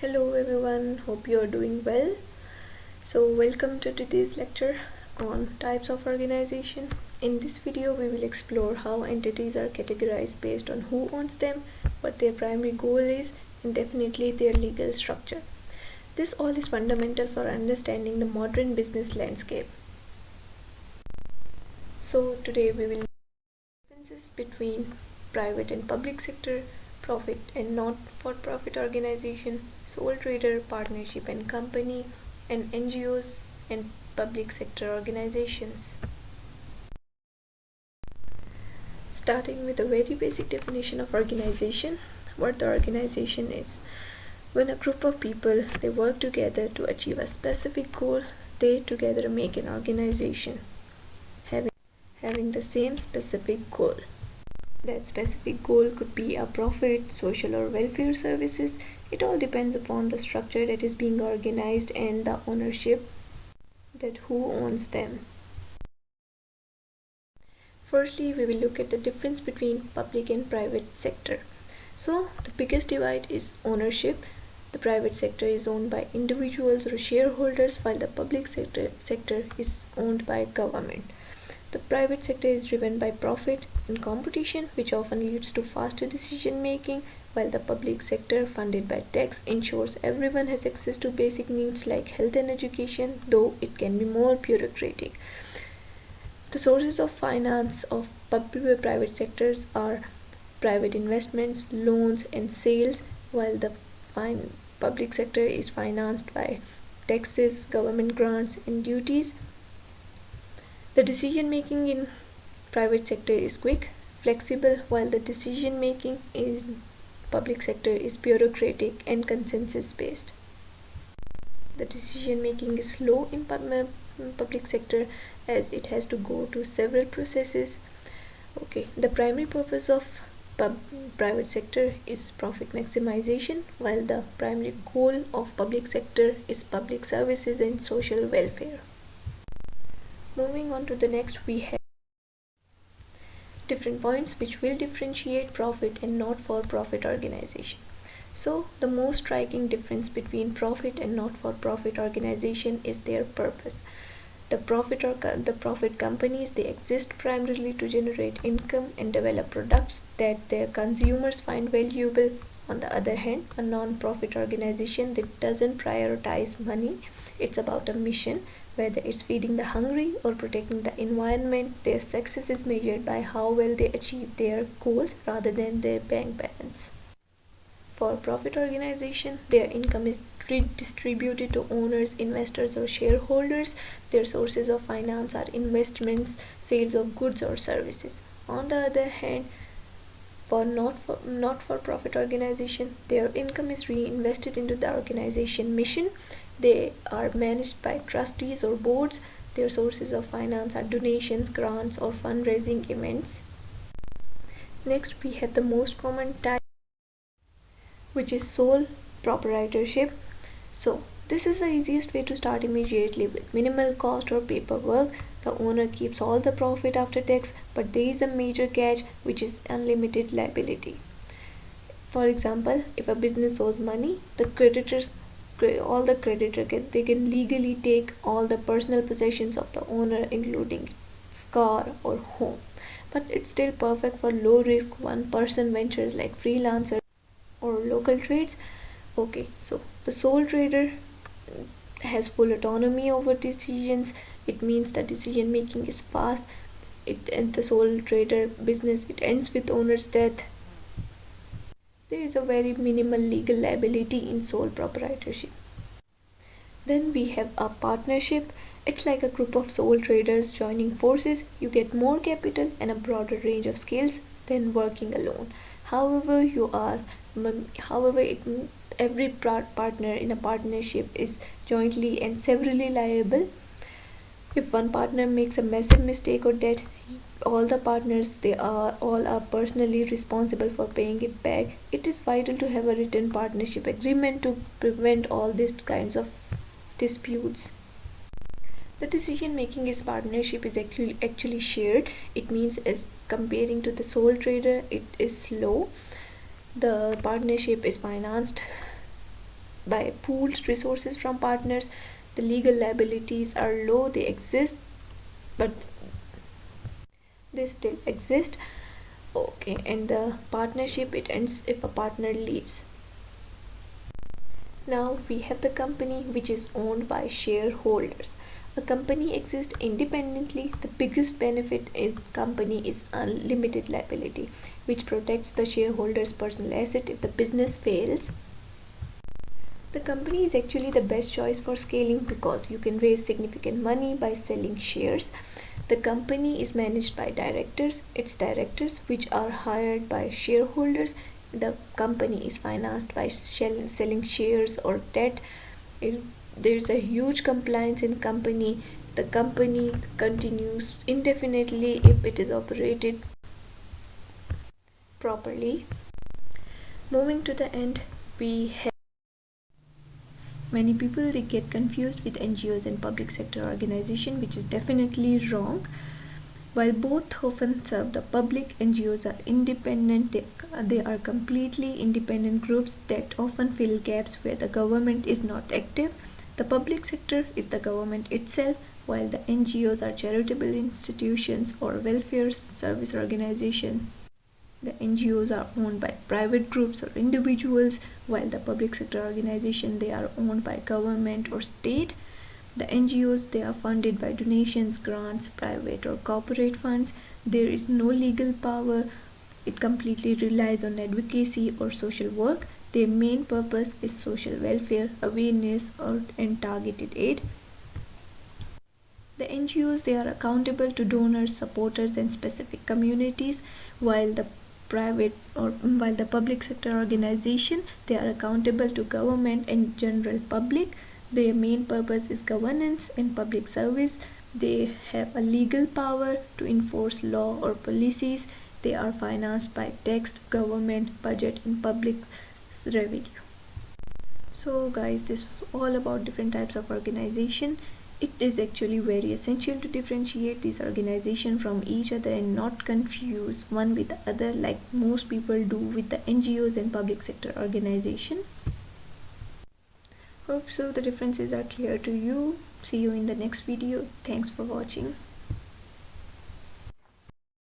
Hello everyone, hope you are doing well. So welcome to today's lecture on types of organization. In this video we will explore how entities are categorized based on who owns them, what their primary goal is, and definitely their legal structure. This all is fundamental for understanding the modern business landscape. So today we will differences between private and public sector, profit and not-for-profit organization, sole trader, partnership and company, and NGOs and public sector organizations. Starting with a very basic definition of organization, what the organization is. When a group of people they work together to achieve a specific goal, they together make an organization having the same specific goal. That specific goal could be a profit, social or welfare services. It all depends upon the structure that is being organized and the ownership, that who owns them. Firstly, we will look at the difference between public and private sector. So the biggest divide is ownership. The private sector is owned by individuals or shareholders, while the public sector is owned by government. The private sector is driven by profit and competition, which often leads to faster decision making, while the public sector, funded by tax, ensures everyone has access to basic needs like health and education, though it can be more bureaucratic. The sources of finance of private sectors are private investments, loans, and sales, while the public sector is financed by taxes, government grants, and duties. The decision making in private sector is quick, flexible, while the decision making in public sector is bureaucratic and consensus based. The decision making is slow in public sector as it has to go to several processes. The primary purpose of private sector is profit maximization, while the primary goal of public sector is public services and social welfare. Moving on to the next, we have different points which will differentiate profit and not-for-profit organization. So the most striking difference between profit and not-for-profit organization is their purpose. The profit companies, they exist primarily to generate income and develop products that their consumers find valuable. On the other hand, a non-profit organization that doesn't prioritize money, it's about a mission. Whether it's feeding the hungry or protecting the environment, their success is measured by how well they achieve their goals rather than their bank balance. For profit organization, their income is distributed to owners, investors, or shareholders. Their sources of finance are investments, sales of goods or services. On the other hand, for not-for-profit organization, their income is reinvested into the organization mission. They are managed by trustees or boards. Their sources of finance are donations, grants, or fundraising events. Next, we have the most common type, which is sole proprietorship. So this is the easiest way to start immediately with minimal cost or paperwork. The owner keeps all the profit after tax, but there is a major catch, which is unlimited liability. For example, if a business owes money, they can legally take all the personal possessions of the owner, including his car or home. But it's still perfect for low risk one person ventures like freelancers or local trades. So the sole trader has full autonomy over decisions. It means that decision making is fast. And the sole trader business, it ends with owner's death. There is a very minimal legal liability in sole proprietorship. Then we have a partnership. It's like a group of sole traders joining forces. You get more capital and a broader range of skills than working alone. However, every partner in a partnership is jointly and severally liable. If one partner makes a massive mistake or debt, all the partners, they are all personally responsible for paying it back. It is vital to have a written partnership agreement to prevent all these kinds of disputes. The decision making is partnership is actually shared. It means, as comparing to the sole trader, it is slow. The partnership is financed by pooled resources from partners. The legal liabilities are low, they exist, but they still exist. Okay, and the partnership, it ends if a partner leaves. Now we have the company, which is owned by shareholders. A company exists independently. The biggest benefit in company is unlimited liability, which protects the shareholders' personal asset if the business fails. The company is actually the best choice for scaling because you can raise significant money by selling shares. The company is managed by directors, its directors, which are hired by shareholders. The company is financed by selling shares or debt. There's a huge compliance in company. The company continues indefinitely if it is operated properly. Moving to the end, we have many people, they get confused with NGOs and public sector organization, which is definitely wrong. While both often serve the public, NGOs are independent. They are completely independent groups that often fill gaps where the government is not active. The public sector is the government itself, while the NGOs are charitable institutions or welfare service organizations. The NGOs are owned by private groups or individuals, while the public sector organization, they are owned by government or state. The NGOs, they are funded by donations, grants, private or corporate funds. There is no legal power. It completely relies on advocacy or social work. Their main purpose is social welfare, awareness, and targeted aid. The NGOs, they are accountable to donors, supporters, and specific communities, while the public sector organization, they are accountable to government and general public. Their main purpose is governance and public service. They have a legal power to enforce law or policies. They are financed by tax, government, budget, and public revenue. So guys, this was all about different types of organization. It is actually very essential to differentiate these organizations from each other and not confuse one with the other like most people do with the NGOs and public sector organization. Hope so the differences are clear to you. See you in the next video. Thanks for watching.